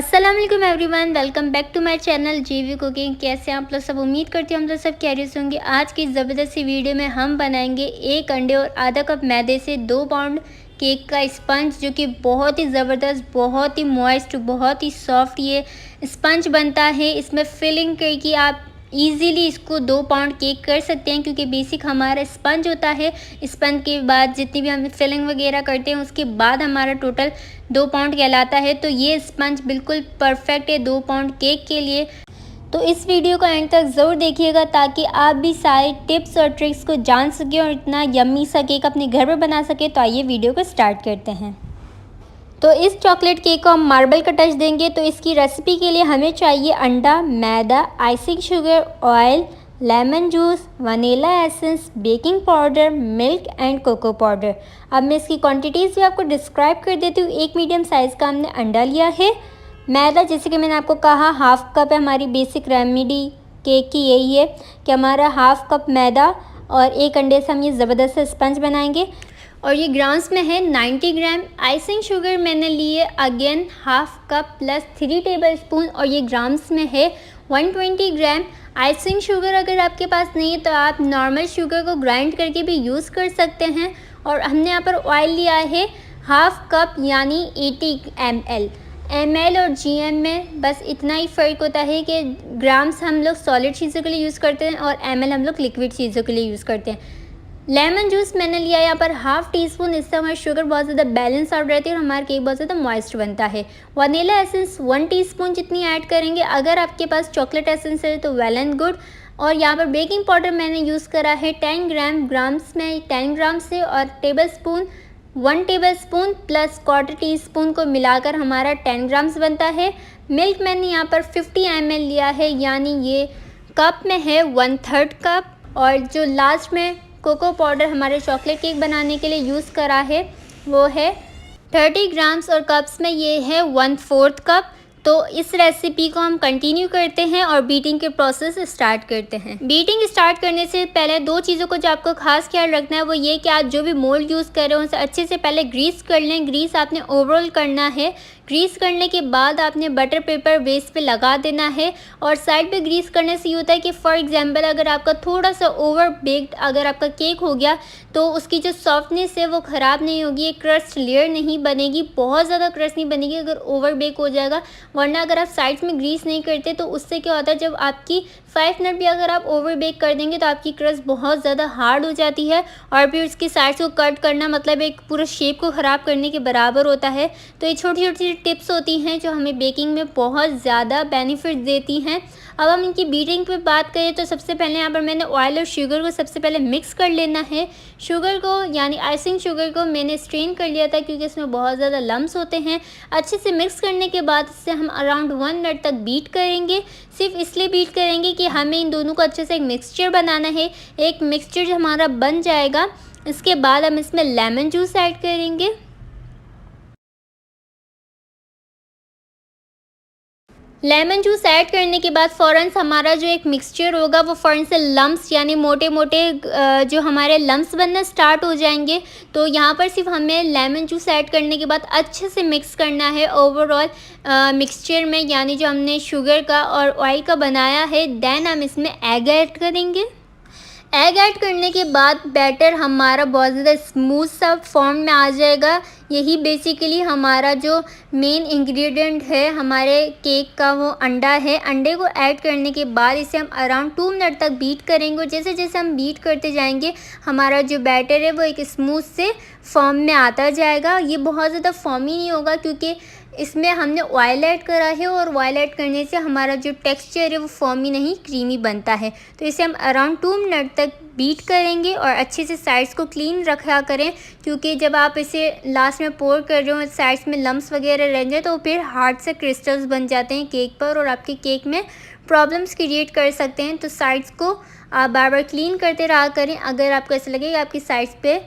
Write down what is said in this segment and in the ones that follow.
अस्सलाम वालेकुम everyone, welcome back to my channel GV cooking. कैसे हैं आप लोग सब? उम्मीद करती हूँ हम लोग सब खैरियत से होंगे। आज की ज़बरदस्त सी वीडियो में हम बनाएंगे 1 अंडे और आधा कप मैदे से 2 पाउंड केक का स्पंज, जो कि बहुत ही ज़बरदस्त, बहुत ही मॉइस्ट, बहुत ही सॉफ्ट ये स्पंज बनता है। इसमें फिलिंग करके आप ईज़िली इसको 2 पाउंड केक कर सकते हैं, क्योंकि बेसिक हमारा स्पंज होता है। स्पंज के बाद जितनी भी हम फिलिंग वगैरह करते हैं उसके बाद हमारा टोटल 2 पाउंड कहलाता है। तो ये स्पंज बिल्कुल परफेक्ट है 2 पाउंड केक के लिए। तो इस वीडियो को एंड तक ज़रूर देखिएगा ताकि आप भी सारे टिप्स और ट्रिक्स को जान सकें और इतना यम्मी सा केक अपने घर पर बना सकें। तो आइए वीडियो को स्टार्ट करते हैं। तो इस चॉकलेट केक को हम मार्बल का टच देंगे। तो इसकी रेसिपी के लिए हमें चाहिए अंडा, मैदा, icing sugar, oil, lemon juice, vanilla essence, baking powder, milk and cocoa powder. अब मैं इसकी क्वांटिटीज़ भी आपको डिस्क्राइब कर देती हूँ। एक मीडियम साइज़ का हमने अंडा लिया है। मैदा, जैसे कि मैंने आपको कहा, हाफ कप है। हमारी बेसिक रेमेडी केक की यही है कि हमारा हाफ कप मैदा और 1 अंडे से हम ये ज़बरदस्त स्पंज बनाएंगे। और ये ग्राम्स में है 90 ग्राम। आइसिंग शुगर मैंने ली है again half cup plus 3 table spoon, और ये ग्राम्स में है 120 ग्राम। आइसिंग शुगर अगर आपके पास नहीं है तो आप नॉर्मल शुगर को ग्राइंड करके भी यूज़ कर सकते हैं। और हमने यहाँ पर ऑयल लिया है हाफ कप, यानी 80 ml और GM में बस इतना ही फ़र्क होता है कि ग्राम्स हम लोग सॉलिड चीज़ों के लिए यूज़ करते हैं और ml हम लोग लिक्विड चीज़ों के लिए यूज़ करते हैं। लेमन जूस मैंने लिया यहाँ पर हाफ टी स्पून। इससे हमारी शुगर बहुत ज़्यादा बैलेंस आउट रहती है और हमारा केक बहुत ज़्यादा मॉइस्ट बनता है। वनीला एसेंस 1 टीस्पून जितनी ऐड करेंगे। अगर आपके पास चॉकलेट एसेंस है तो वेल एंड गुड। और यहाँ पर बेकिंग पाउडर मैंने यूज़ करा है 10 ग्राम। ग्राम्स में 10 ग्राम से और table spoon 1 table spoon plus quarter tea spoon को मिलाकर हमारा 10 ग्राम्स बनता है। मिल्क मैंने यहाँ पर 50 ml लिया है, यानी ये कप में है 1/3 कप। और जो लास्ट में कोको पाउडर हमारे चॉकलेट केक बनाने के लिए यूज़ करा है वो है 30 ग्राम्स, और कप्स में ये है 1/4 कप। तो इस रेसिपी को हम कंटिन्यू करते हैं और बीटिंग के प्रोसेस स्टार्ट करते हैं। बीटिंग स्टार्ट करने से पहले 2 चीज़ों को जो आपको खास ख्याल रखना है वो ये कि आप जो भी मोल्ड यूज़ कर रहे हो उसे अच्छे से पहले ग्रीस कर लें। ग्रीस आपने ओवरऑल करना है। ग्रीस करने के बाद आपने बटर पेपर बेस पे लगा देना है। और साइड पे ग्रीस करने से ये होता है कि फॉर एग्जांपल अगर आपका थोड़ा सा ओवर बेक्ड अगर आपका केक हो गया तो उसकी जो सॉफ्टनेस है वो ख़राब नहीं होगी, एक क्रस्ट लेयर नहीं बनेगी, बहुत ज़्यादा क्रस्ट नहीं बनेगी अगर ओवर बेक हो जाएगा। वरना अगर आप साइड्स में ग्रीस नहीं करते तो उससे क्या होता है, जब आपकी 5 मिनट भी अगर आप ओवर बेक कर देंगे तो आपकी क्रस्ट बहुत ज़्यादा हार्ड हो जाती है और फिर उसकी साइड्स को कट करना मतलब एक पूरा शेप को ख़राब करने के बराबर होता है। तो ये छोटी छोटी टिप्स होती हैं जो हमें बेकिंग में बहुत ज़्यादा बेनिफिट देती हैं। अब हम इनकी बीटिंग पे बात करें तो सबसे पहले यहाँ पर मैंने ऑयल और शुगर को सबसे पहले मिक्स कर लेना है। शुगर को यानी आइसिंग शुगर को मैंने स्ट्रेन कर लिया था क्योंकि इसमें बहुत ज़्यादा लम्स होते हैं। अच्छे से मिक्स करने के बाद इससे हम अराउंड 1 मिनट तक बीट करेंगे। सिर्फ इसलिए बीट करेंगे कि हमें इन दोनों को अच्छे से एक मिक्सचर बनाना है। एक मिक्सचर जो हमारा बन जाएगा इसके बाद हम इसमें लेमन जूस ऐड करेंगे। लेमन जूस ऐड करने के बाद फ़ौरन हमारा जो एक मिक्सचर होगा वो फ़ौरन से लम्स यानी मोटे मोटे जो हमारे लम्स बनना स्टार्ट हो जाएंगे। तो यहाँ पर सिर्फ हमें लेमन जूस ऐड करने के बाद अच्छे से मिक्स करना है ओवरऑल मिक्सचर में, यानी जो हमने शुगर का और ऑयल का बनाया है। देन हम इसमें एग ऐड करेंगे। एग ऐड करने के बाद बैटर हमारा बहुत ज़्यादा स्मूथ सा फॉर्म में आ जाएगा। यही बेसिकली हमारा जो मेन इंग्रेडिएंट है हमारे केक का वो अंडा है। अंडे को ऐड करने के बाद इसे हम अराउंड 2 मिनट तक बीट करेंगे और जैसे जैसे हम बीट करते जाएंगे हमारा जो बैटर है वो एक स्मूथ से फॉर्म में आता जाएगा। ये बहुत ज़्यादा फॉर्मी नहीं होगा क्योंकि इसमें हमने ऑयल ऐड करा है और ऑयल ऐड करने से हमारा जो टेक्सचर है वो फॉर्मी नहीं क्रीमी बनता है। तो इसे हम अराउंड 2 मिनट तक बीट करेंगे और अच्छे से साइड्स को क्लीन रखा करें, क्योंकि जब आप इसे लास्ट में पोर कर रहे हो साइड्स में लम्स वगैरह रह जाए तो फिर हार्ड से क्रिस्टल्स बन जाते हैं केक पर और आपके केक में प्रॉब्लम्स क्रिएट कर सकते हैं। तो साइड्स को आप बार बार क्लीन करते रहा करें। अगर आपको ऐसा लगे कि आपकी साइड्स पे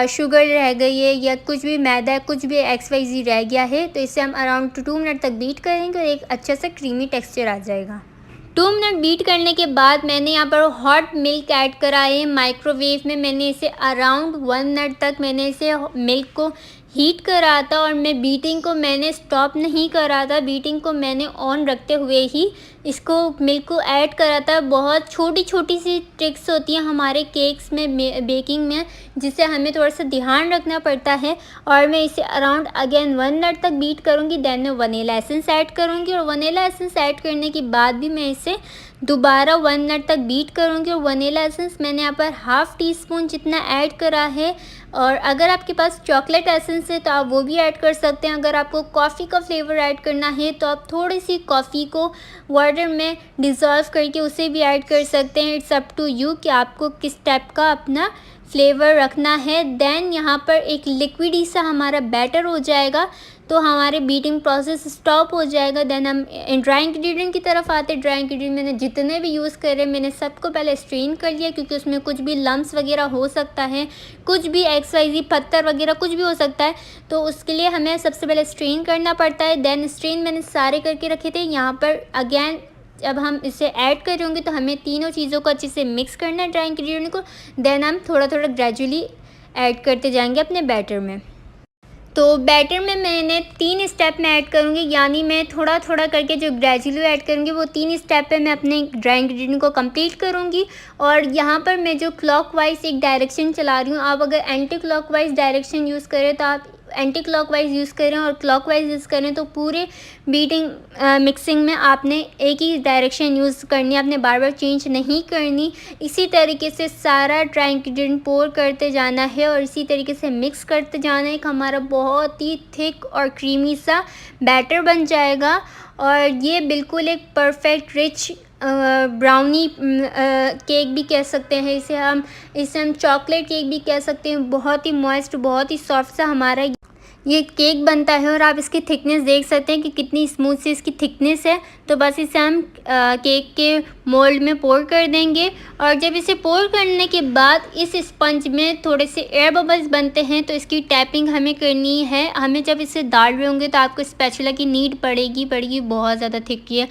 शुगर रह गई है या कुछ भी मैदा कुछ भी XYZ रह गया है तो इसे हम अराउंड 2 मिनट तक बीट करेंगे और एक अच्छा सा क्रीमी टेक्सचर आ जाएगा। 2 मिनट बीट करने के बाद मैंने यहाँ पर हॉट मिल्क ऐड करा है। माइक्रोवेव में मैंने इसे अराउंड 1 मिनट तक मैंने इसे मिल्क को हीट कर रहा था और मैं बीटिंग को मैंने स्टॉप नहीं करा था, बीटिंग को मैंने ऑन रखते हुए ही इसको मिल्क को ऐड करा था। बहुत छोटी-छोटी सी ट्रिक्स होती हैं हमारे केक्स में बेकिंग में, जिसे हमें थोड़ा-सा ध्यान रखना पड़ता है। और मैं इसे अराउंड अगेन 1 मिनट तक बीट करूँगी, देन मैं वनीला एसेंस ऐड करूँगी और वनीला एसेंस ऐड करने के बाद भी मैं इसे दोबारा 1 मिनट तक बीट करूँगी। और वनीला एसेंस मैंने यहाँ पर हाफ़ टी स्पून जितना ऐड करा है। और अगर आपके पास चॉकलेट एसेंस है तो आप वो भी ऐड कर सकते हैं। अगर आपको कॉफ़ी का फ्लेवर ऐड करना है तो आप थोड़ी सी कॉफ़ी को वाटर में डिज़ोल्व करके उसे भी ऐड कर सकते हैं। इट्स अप टू यू कि आपको किस टाइप का अपना फ्लेवर रखना है। देन यहाँ पर एक लिक्विडी सा हमारा बैटर हो जाएगा तो हमारे बीटिंग प्रोसेस स्टॉप हो जाएगा। देन हम ड्राई इंग्रेडिएंट की तरफ आते हैं। ड्राई इंग्रेडिएंट मैंने जितने भी यूज़ करे मैंने सबको पहले स्ट्रेन कर लिया, क्योंकि उसमें कुछ भी लम्स वगैरह हो सकता है, कुछ भी XYZ पत्थर वगैरह कुछ भी हो सकता है, तो उसके लिए हमें सबसे पहले स्ट्रेन करना पड़ता है। देन स्ट्रेन मैंने सारे करके रखे थे। यहाँ पर अगेन जब हम इसे ऐड करेंगे तो हमें तीनों चीज़ों को अच्छे से मिक्स करना है, ड्राई इंग्रेडिएंट को। देन हम थोड़ा थोड़ा ग्रेजुअली ऐड करते जाएंगे अपने बैटर में। तो बैटर में मैंने 3 स्टेप में ऐड करूँगी, यानी मैं थोड़ा थोड़ा करके जो ग्रेजुअली ऐड करूँगी वो 3 स्टेप पे मैं अपने ड्राई इंग्रेडिएंट को कंप्लीट करूँगी। और यहाँ पर मैं जो क्लॉकवाइज एक डायरेक्शन चला रही हूँ, आप अगर एंटी क्लॉकवाइज डायरेक्शन यूज़ करें तो आप एंटी क्लॉकवाइज यूज़ करें, और क्लॉकवाइज यूज़ करें तो पूरे बीटिंग मिक्सिंग में आपने एक ही डायरेक्शन यूज़ करनी है, आपने बार बार चेंज नहीं करनी। इसी तरीके से सारा ड्राई इंग्रेडिएंट पोर करते जाना है और इसी तरीके से मिक्स करते जाना है कि हमारा बहुत ही थिक और क्रीमी सा बैटर बन जाएगा। और ये बिल्कुल एक परफेक्ट रिच ब्राउनी केक भी कह सकते हैं इसे हम चॉकलेट केक भी कह सकते हैं। बहुत ही मॉइस्ट, बहुत ही सॉफ्ट सा हमारा ये केक बनता है। और आप इसकी थिकनेस देख सकते हैं कि कितनी स्मूथ सी इसकी थिकनेस है। तो बस इसे हम केक के मोल्ड में पोर कर देंगे। और जब इसे पोर करने के बाद इस स्पंज में थोड़े से एयर बबल्स बनते हैं, तो इसकी टैपिंग हमें करनी है। हमें जब इसे डाल रहे होंगे तो आपको स्पैचुला की नीड पड़ेगी। बहुत ज़्यादा थिक है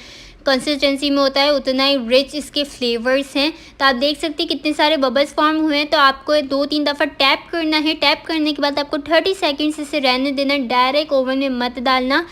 कंसिस्टेंसी में होता है, उतना ही रिच इसके फ्लेवर्स हैं। तो आप देख सकते हैं कितने सारे बबल्स फॉर्म हुए हैं। तो आपको 2-3 दफ़ा टैप करना है। टैप करने के बाद आपको 30 सेकंड्स इसे रहने देना, डायरेक्ट ओवन में मत डालना।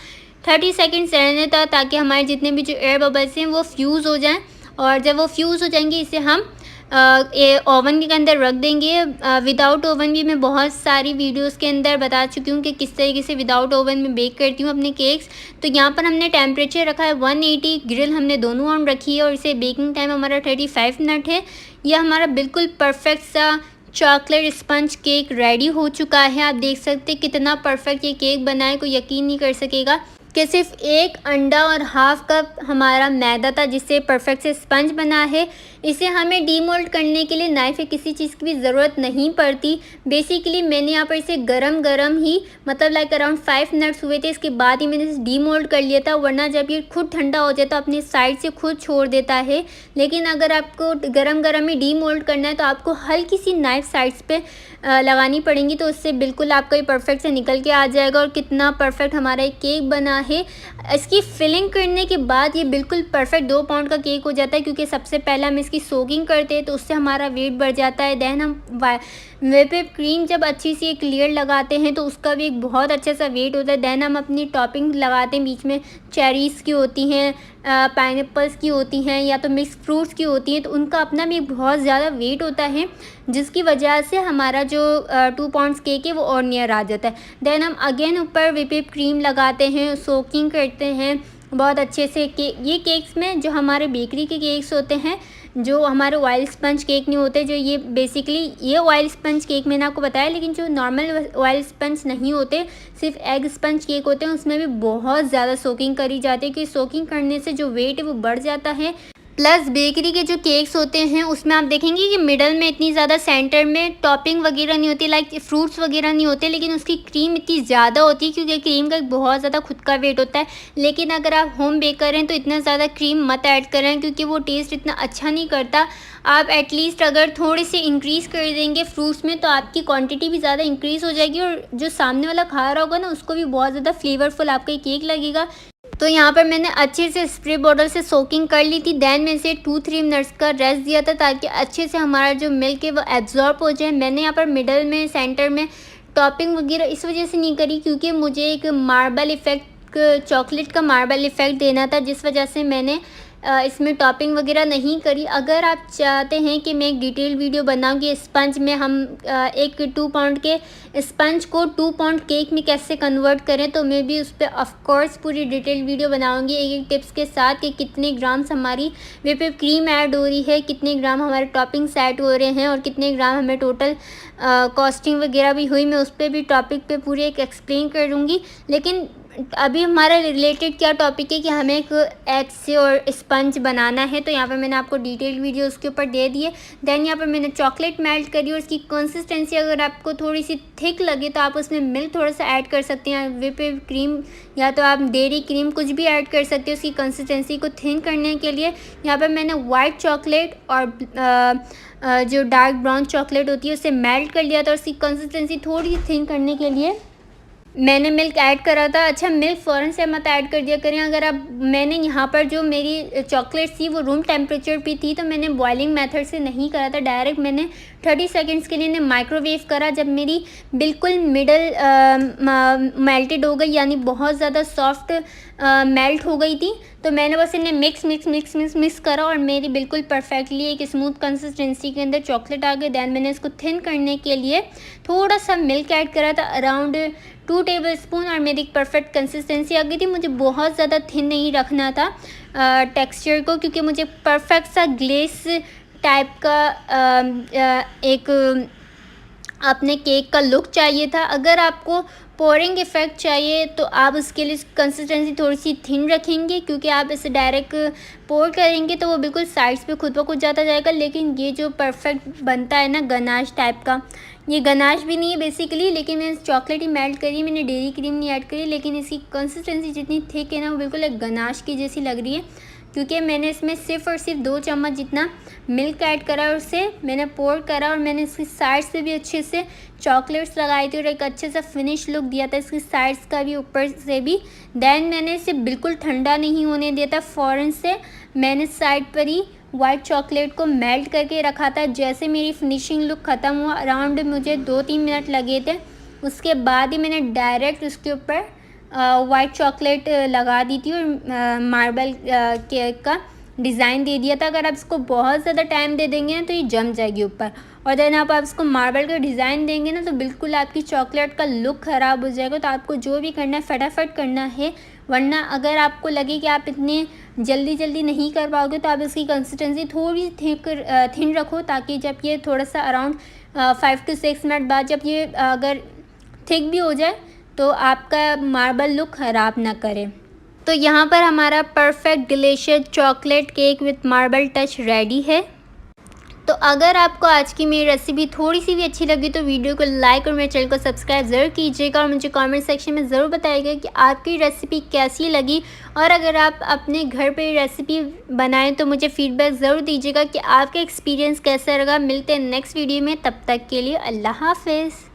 30 सेकंड्स रहने था ताकि हमारे जितने भी जो एयर बबल्स हैं वो फ्यूज़ हो जाएं। और जब वो फ्यूज़ हो जाएंगे इसे हम ओवन के अंदर रख देंगे। विदाउट ओवन भी मैं बहुत सारी वीडियोस के अंदर बता चुकी हूँ कि किस तरीके से विदाउट ओवन में बेक करती हूँ अपने केक्स। तो यहाँ पर हमने टेम्परेचर रखा है 180, ग्रिल हमने दोनों ऑन रखी है और इसे बेकिंग टाइम हमारा 35 मिनट है। यह हमारा बिल्कुल परफेक्ट सा चॉकलेट स्पंज केक रेडी हो चुका है। आप देख सकते हैं कितना परफेक्ट ये केक बना है, कोई यकीन नहीं कर सकेगा कि सिर्फ 1 अंडा और हाफ कप हमारा मैदा था जिससे परफेक्ट से स्पंज बना है। इसे हमें डीमोल्ड करने के लिए नाइफ या किसी चीज़ की भी ज़रूरत नहीं पड़ती। बेसिकली मैंने यहाँ पर इसे गरम ही मतलब लाइक अराउंड 5 मिनट्स हुए थे, इसके बाद ही मैंने इसे डीमोल्ड कर लिया था, वरना जब ये खुद ठंडा हो जाता है अपनी साइड से खुद छोड़ देता है। लेकिन अगर आपको गरम ही डीमोल्ड करना है तो आपको हल्की सी नाइफ साइड्स पे लगानी पड़ेंगी, तो उससे बिल्कुल आपका ये परफेक्ट से निकल के आ जाएगा। और कितना परफेक्ट हमारा एक केक बना है। इसकी फिलिंग करने के बाद ये बिल्कुल परफेक्ट 2 पाउंड का केक हो जाता है, क्योंकि सबसे पहले हम इसकी सोकिंग करते हैं तो उससे हमारा वेट बढ़ जाता है। देन हम व्हिप क्रीम जब अच्छी सी एक लेयर लगाते हैं तो उसका भी एक बहुत अच्छा सा वेट होता है। देन हम अपनी टॉपिंग लगाते हैं, बीच में चेरीज़ की होती हैं, पाइनएप्पल्स की होती हैं या तो मिक्स फ्रूट्स की होती हैं, तो उनका अपना भी बहुत ज़्यादा वेट होता है, जिसकी वजह से हमारा जो 2 पाउंड्स केक है वो और नियर आ जाता है। देन हम अगेन ऊपर व्हिप क्रीम लगाते हैं, सोकिंग करते हैं बहुत अच्छे से। ये केक्स में जो हमारे बेकरी के केक्स होते हैं, जो हमारे ऑयल स्पंज केक नहीं होते, जो ये बेसिकली ये ऑयल स्पंज केक मैंने आपको बताया, लेकिन जो नॉर्मल ऑयल स्पंज नहीं होते, सिर्फ एग स्पंज केक होते हैं, उसमें भी बहुत ज़्यादा सोकिंग करी जाती है, क्योंकि सोकिंग करने से जो वेट है वो बढ़ जाता है। प्लस बेकरी के जो केक्स होते हैं उसमें आप देखेंगे कि मिडल में इतनी ज़्यादा सेंटर में टॉपिंग वगैरह नहीं होती, लाइक फ्रूट्स वगैरह नहीं होते, लेकिन उसकी क्रीम इतनी ज़्यादा होती है, क्योंकि क्रीम का बहुत ज़्यादा खुद का वेट होता है। लेकिन अगर आप होम बेक करें तो इतना ज़्यादा क्रीम मत ऐड करें, क्योंकि वो टेस्ट इतना अच्छा नहीं करता। आप एटलीस्ट अगर थोड़े से इंक्रीज़ कर देंगे फ्रूट्स में तो आपकी क्वांटिटी भी ज़्यादा इंक्रीज़ हो जाएगी, और जो सामने वाला खा रहा होगा ना उसको भी बहुत ज़्यादा फ्लेवरफुल आपका केक लगेगा। तो यहाँ पर मैंने अच्छे से स्प्रे बॉटल से सोकिंग कर ली थी। देन मैं इसे 2-3 मिनट्स का रेस्ट दिया था ताकि अच्छे से हमारा जो मिल्क है वो एब्जॉर्ब हो जाए। मैंने यहाँ पर मिडल में सेंटर में टॉपिंग वगैरह इस वजह से नहीं करी क्योंकि मुझे एक मार्बल इफ़ेक्ट, चॉकलेट का मार्बल इफ़ेक्ट देना था, जिस वजह से मैंने इसमें टॉपिंग वगैरह नहीं करी। अगर आप चाहते हैं कि मैं एक डिटेल वीडियो बनाऊँ कि स्पंज में हम एक 2 पाउंड के स्पंज को 2 पाउंड केक में कैसे कन्वर्ट करें, तो मैं भी उस पर ऑफकोर्स पूरी डिटेल वीडियो बनाऊंगी एक एक टिप्स के साथ कि कितने ग्राम्स हमारी व्हिप क्रीम ऐड हो रही है, कितने ग्राम हमारे टॉपिंग्स ऐड हो रहे हैं और कितने ग्राम हमें टोटल कॉस्टिंग वगैरह भी हुई। मैं उस पर भी टॉपिक पे पूरी एक एक्सप्लेन करूँगी। लेकिन अभी हमारा रिलेटेड क्या टॉपिक है कि हमें एक एग से और स्पंज बनाना है, तो यहाँ पर मैंने आपको डिटेल वीडियो उसके ऊपर दे दिए। देन यहाँ पर मैंने चॉकलेट मेल्ट करी और उसकी कंसिस्टेंसी अगर आपको थोड़ी सी थिक लगे तो आप उसमें मिल्क थोड़ा सा ऐड कर सकते हैं, व्हिप क्रीम या तो आप डेयरी क्रीम कुछ भी ऐड कर सकते हो उसकी कंसिस्टेंसी को थिन करने के लिए। यहाँ पर मैंने वाइट चॉकलेट और जो डार्क ब्राउन चॉकलेट होती है उसे मेल्ट कर लिया था और उसकी कंसिस्टेंसी थोड़ी सी थिन करने के लिए मैंने मिल्क ऐड करा था। अच्छा, मिल्क फ़ौरन से मत ऐड कर दिया करें। अगर आप, मैंने यहाँ पर जो मेरी चॉकलेट थी वो रूम टेम्परेचर पे थी, तो मैंने बॉइलिंग मेथड से नहीं करा था, डायरेक्ट मैंने 30 सेकंड्स के लिए माइक्रोवेव करा। जब मेरी बिल्कुल मिडल मेल्टेड हो गई, यानी बहुत ज़्यादा सॉफ्ट मेल्ट हो गई थी, तो मैंने बस इन्हें मिक्स करा और मेरी बिल्कुल परफेक्टली एक स्मूथ कंसिस्टेंसी के अंदर चॉकलेट आ गई। दैन मैंने इसको थिन करने के लिए थोड़ा सा मिल्क ऐड करा था, अराउंड 2 टेबलस्पून, और मेरी एक कंसिस्टेंसी आ गई थी। मुझे बहुत ज़्यादा थिन नहीं रखना था टेक्सचर को, क्योंकि मुझे परफेक्ट सा ग्लेस टाइप का एक अपने केक का लुक चाहिए था। अगर आपको पोरिंग इफ़ेक्ट चाहिए तो आप उसके लिए कंसिस्टेंसी थोड़ी सी थिन रखेंगे, क्योंकि आप इसे डायरेक्ट पोर करेंगे तो वो बिल्कुल साइड्स पे खुद ब खुद जाता जाएगा। लेकिन ये जो परफेक्ट बनता है ना गनाश टाइप का, ये गनाश भी नहीं है बेसिकली, लेकिन मैंने चॉकलेट ही मेल्ट करी, मैंने डेयरी क्रीम नहीं ऐड करी, लेकिन इसकी कंसिस्टेंसी जितनी थिक है ना वो बिल्कुल एक गनाश की जैसी लग रही है, क्योंकि मैंने इसमें सिर्फ और सिर्फ 2 चम्मच जितना मिल्क ऐड करा और उसे मैंने पोर करा, और मैंने इसकी साइड्स पे भी अच्छे से चॉकलेट्स लगाई थी और एक अच्छे सा फिनिश लुक दिया था इसकी साइड्स का भी, ऊपर से भी। देन मैंने इसे बिल्कुल ठंडा नहीं होने दिया था, फ़ौरन से मैंने साइड पर ही वाइट चॉकलेट को मेल्ट करके रखा था। जैसे मेरी फिनिशिंग लुक ख़त्म हुआ, अराउंड मुझे 2-3 मिनट लगे थे, उसके बाद ही मैंने डायरेक्ट उसके ऊपर वाइट चॉकलेट लगा दी थी और मार्बल केक का डिज़ाइन दे दिया था। अगर आप इसको बहुत ज़्यादा टाइम दे देंगे ना तो ये जम जाएगी ऊपर, और देन आप इसको मार्बल का डिज़ाइन देंगे ना तो बिल्कुल आपकी चॉकलेट का लुक ख़राब हो जाएगा। तो आपको जो भी करना है फटाफट करना है, वरना अगर आपको लगे कि आप इतने जल्दी नहीं कर पाओगे तो आप इसकी कंसिस्टेंसी थोड़ी थिन रखो, ताकि जब ये थोड़ा सा अराउंड 5 to 6 मिनट बाद जब ये अगर थिक भी हो जाए तो आपका मार्बल लुक ख़राब ना करे। तो यहाँ पर हमारा perfect delicious chocolate cake with marble touch ready है। तो अगर आपको आज की मेरी रेसिपी थोड़ी सी भी अच्छी लगी तो वीडियो को लाइक और मेरे चैनल को सब्सक्राइब ज़रूर कीजिएगा, और मुझे कमेंट सेक्शन में ज़रूर बताइएगा कि आपकी रेसिपी कैसी लगी। और अगर आप अपने घर पे रेसिपी बनाएं तो मुझे फ़ीडबैक ज़रूर दीजिएगा कि आपका एक्सपीरियंस कैसा लगा। मिलते हैं नेक्स्ट वीडियो में, तब तक के लिए अल्लाह हाफ़िज़।